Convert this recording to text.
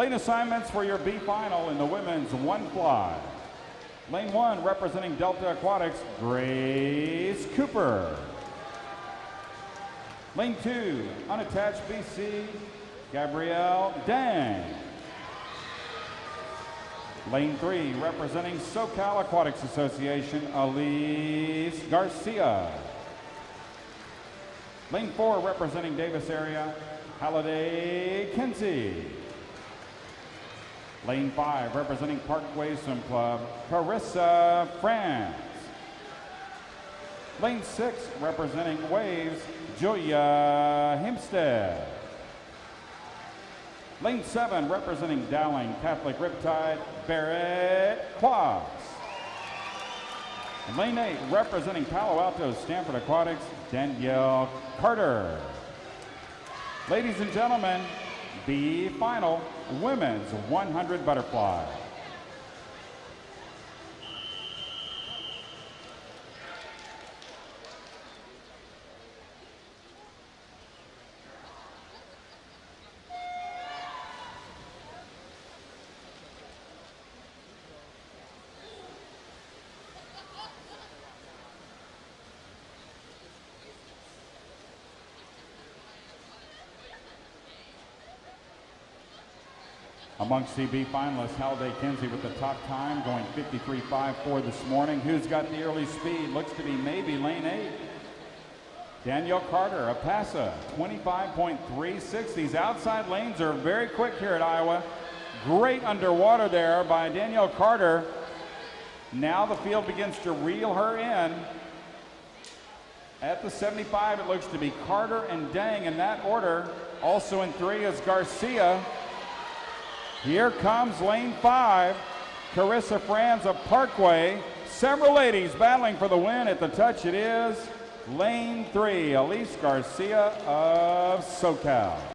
Lane assignments for your B final in the women's one fly. Lane 1, representing Delta Aquatics, Grace Cooper. Lane 2, unattached BC, Gabrielle Dang. Lane 3, representing SoCal Aquatics Association, Elise Garcia. Lane 4, representing Davis area, Halliday Kinsey. Lane 5, representing Parkway Swim Club, Carissa France. Lane 6, representing Waves, Julia Hempstead. Lane 7, representing Dowling Catholic Riptide, Barrett Quas. And Lane 8, representing Palo Alto Stanford Aquatics, Danielle Carter. Ladies and gentlemen, B final, women's 100 butterfly. Amongst CB finalists, Halliday Kinsey with the top time, going 53.54 this morning. Who's got the early speed? Looks to be maybe lane 8. Danielle Carter, a PASA, 25.36. These outside lanes are very quick here at Iowa. Great underwater there by Danielle Carter. Now the field begins to reel her in. At the 75, it looks to be Carter and Dang in that order. Also in 3 is Garcia. Here comes lane 5, Carissa Franz of Parkway. Several ladies battling for the win. At the touch it is lane 3, Elise Garcia of SoCal.